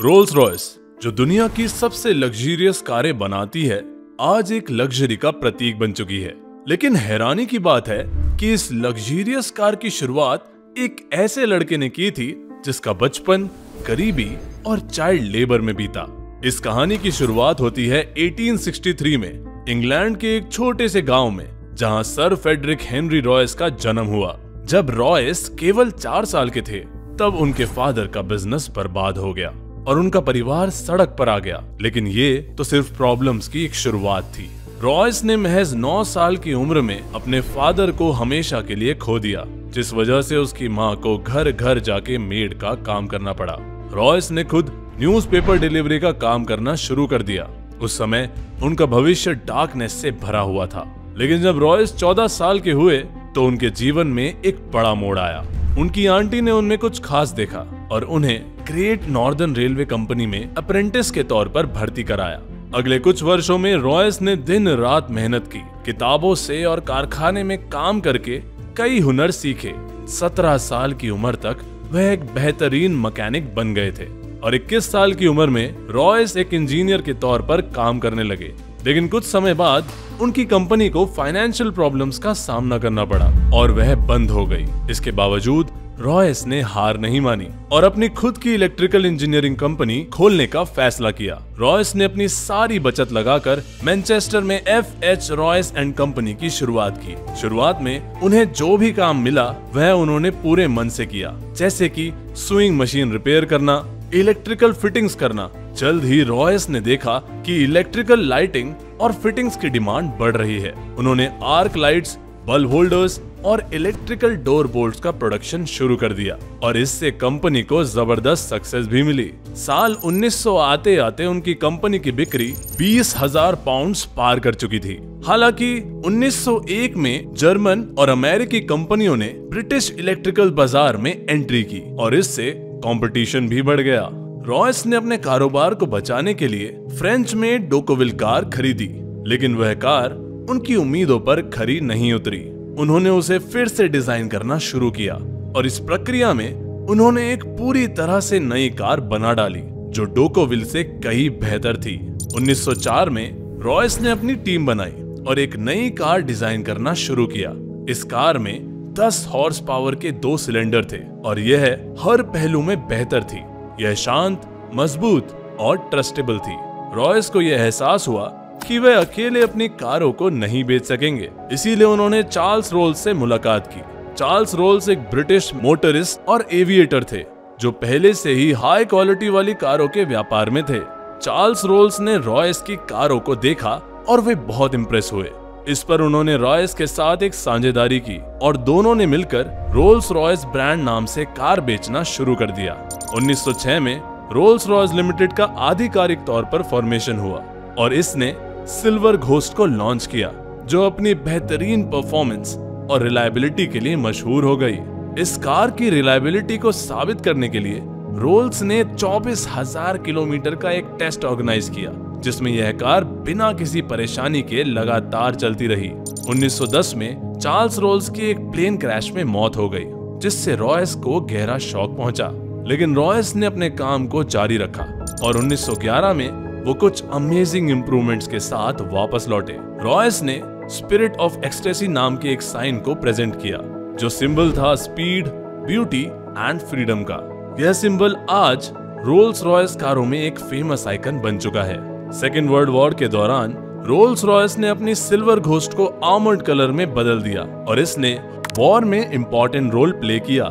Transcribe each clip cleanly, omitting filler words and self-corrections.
Rolls Royce, जो दुनिया की सबसे लग्जरियस कारें बनाती है, आज एक लग्जरी का प्रतीक बन चुकी है। लेकिन हैरानी की बात है कि इस लग्जरियस कार की शुरुआत एक ऐसे लड़के ने की थी जिसका बचपन गरीबी और चाइल्ड लेबर में बीता। इस कहानी की शुरुआत होती है 1863 में इंग्लैंड के एक छोटे से गांव में, जहां सर फ्रेडरिक हेनरी रॉयस का जन्म हुआ। जब रॉयस केवल 4 साल के थे, तब उनके फादर का बिजनेस बर्बाद हो गया और उनका परिवार सड़क पर आ गया। लेकिन ये तो सिर्फ प्रॉब्लम्स की एक शुरुआत थी। रॉयस ने महज 9 साल की उम्र में अपने फादर को हमेशा के लिए खो दिया, जिस वजह से उसकी माँ को घर घर जाके मेड का काम करना पड़ा। रॉयस ने खुद न्यूज़पेपर डिलीवरी का काम करना शुरू कर दिया। उस समय उनका भविष्य डार्कनेस से भरा हुआ था। लेकिन जब रॉयस 14 साल के हुए तो उनके जीवन में एक बड़ा मोड़ आया। उनकी आंटी ने उनमें कुछ खास देखा और उन्हें ग्रेट नॉर्दर्न रेलवे कंपनी में अप्रेंटिस के तौर पर भर्ती कराया। अगले कुछ वर्षों में रॉयस ने दिन रात मेहनत की, किताबों से और कारखाने में काम करके कई हुनर सीखे। 17 साल की उम्र तक वह एक बेहतरीन मैकेनिक बन गए थे और 21 साल की उम्र में रॉयस एक इंजीनियर के तौर पर काम करने लगे। लेकिन कुछ समय बाद उनकी कंपनी को फाइनेंशियल प्रॉब्लम्स का सामना करना पड़ा और वह बंद हो गई। इसके बावजूद रॉयस ने हार नहीं मानी और अपनी खुद की इलेक्ट्रिकल इंजीनियरिंग कंपनी खोलने का फैसला किया। रॉयस ने अपनी सारी बचत लगाकर मैनचेस्टर में F.H. रॉयस एंड कंपनी की शुरुआत की। शुरुआत में उन्हें जो भी काम मिला वह उन्होंने पूरे मन से किया, जैसे कि सुइंग मशीन रिपेयर करना, इलेक्ट्रिकल फिटिंग्स करना। जल्द ही रॉयस ने देखा कि इलेक्ट्रिकल लाइटिंग और फिटिंग्स की डिमांड बढ़ रही है। उन्होंने आर्क लाइट्स, बल्ब होल्डर्स और इलेक्ट्रिकल डोर बोल्ट्स का प्रोडक्शन शुरू कर दिया और इससे कंपनी को जबरदस्त सक्सेस भी मिली। साल 1900 आते आते उनकी कंपनी की बिक्री 20,000 पाउंड्स पार कर चुकी थी। हालांकि 1901 में जर्मन और अमेरिकी कंपनियों ने ब्रिटिश इलेक्ट्रिकल बाजार में एंट्री की और इससे कंपटीशन भी बढ़ गया। रॉयस ने अपने कारोबार को बचाने के लिए फ्रेंच में डोकोविल कार खरीदी, लेकिन वह कार उनकी उम्मीदों पर खरी नहीं उतरी। उन्होंने उसे फिर से डिजाइन करना शुरू किया और इस प्रक्रिया में उन्होंने एक पूरी तरह से नई कार बना डाली जो डोकोविल से कहीं बेहतर थी। 1904 में रॉयस ने अपनी टीम बनाई और एक नई कार डिजाइन करना शुरू किया। इस कार में 10 हॉर्स पावर के 2 सिलेंडर थे और यह हर पहलू में बेहतर थी। यह शांत, मजबूत और ट्रस्टेबल थी। रॉयस को यह एहसास हुआ कि वे अकेले अपनी कारों को नहीं बेच सकेंगे, इसीलिए उन्होंने चार्ल्स रोल्स से मुलाकात की। चार्ल्स रोल्स एक ब्रिटिश मोटरिस्ट और एविएटर थे जो पहले से ही हाई क्वालिटी वाली कारों के व्यापार में थे। चार्ल्स रोल्स ने रॉयस की कारों को देखा और वे बहुत इंप्रेस हुए। इस पर उन्होंने रॉयस के साथ एक साझेदारी की और दोनों ने मिलकर रोल्स रॉयस ब्रांड नाम से कार बेचना शुरू कर दिया। 1906 में रोल्स रॉयस लिमिटेड का आधिकारिक तौर पर फॉर्मेशन हुआ और इसने सिल्वर घोस्ट को लॉन्च किया, जो अपनी बेहतरीन परफॉर्मेंस और रिलायबिलिटी के लिए मशहूर हो गई। इस कार की रिलायबिलिटी को साबित करने के लिए रोल्स ने 24,000 किलोमीटर का एक टेस्ट ऑर्गेनाइज किया, जिसमें यह कार बिना किसी परेशानी के लगातार चलती रही। 1910 में चार्ल्स रोल्स की एक प्लेन क्रैश में मौत हो गई, जिससे रॉयस को गहरा शॉक पहुंचा। लेकिन रॉयस ने अपने काम को जारी रखा और 1911 में वो कुछ अमेजिंग इंप्रूवमेंट्स के साथ वापस लौटे। रॉयस ने स्पिरिट ऑफ एक्सटेसी नाम के एक साइन को प्रेजेंट किया, जो सिंबल था स्पीड, ब्यूटी एंड फ्रीडम का। यह सिंबल आज रोल्स रॉयस कारों में एक फेमस आइकन बन चुका है। सेकेंड वर्ल्ड वॉर के दौरान रोल्स रॉयस ने अपनी सिल्वर घोस्ट को आर्मर्ड कलर में बदल दिया और इसने वॉर में इंपॉर्टेंट रोल प्ले किया।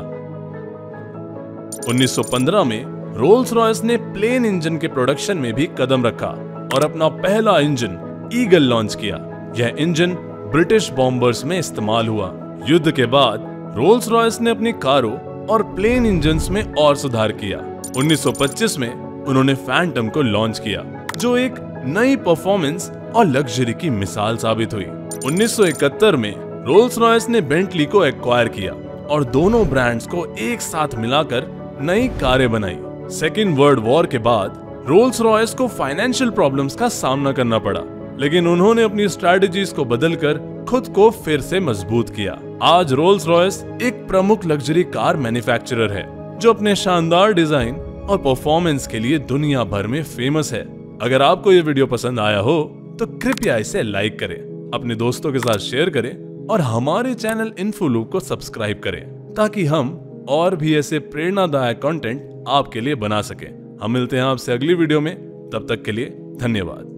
1915 में रोल्स रॉयस ने प्लेन इंजन के प्रोडक्शन में भी कदम रखा और अपना पहला इंजन ईगल लॉन्च किया। यह इंजन ब्रिटिश बॉम्बर्स में इस्तेमाल हुआ। युद्ध के बाद रोल्स रॉयस ने अपनी कारों और प्लेन इंजन्स में और सुधार किया। 1925 में उन्होंने फैंटम को लॉन्च किया, जो एक नई परफॉर्मेंस और लग्जरी की मिसाल साबित हुई। 1971 में रोल्स रॉयस ने बेंटली को एक्वायर किया और दोनों ब्रांड्स को एक साथ मिलाकर नई कारें बनाई। सेकेंड वर्ल्ड वॉर के बाद रोल्स रॉयस को फाइनेंशियल प्रॉब्लम्स का सामना करना पड़ा, लेकिन उन्होंने अपनी स्ट्रैटेजीज को बदलकर खुद को फिर से मजबूत किया। आज रोल्स रॉयस एक प्रमुख लग्जरी कार मैन्युफैक्चरर है, जो अपने शानदार डिजाइन और परफॉर्मेंस के लिए दुनिया भर में फेमस है। अगर आपको ये वीडियो पसंद आया हो तो कृपया इसे लाइक करें, अपने दोस्तों के साथ शेयर करें और हमारे चैनल इन्फोलूप को सब्सक्राइब करें ताकि हम और भी ऐसे प्रेरणादायक कंटेंट आपके लिए बना सकें। हम मिलते हैं आपसे अगली वीडियो में, तब तक के लिए धन्यवाद।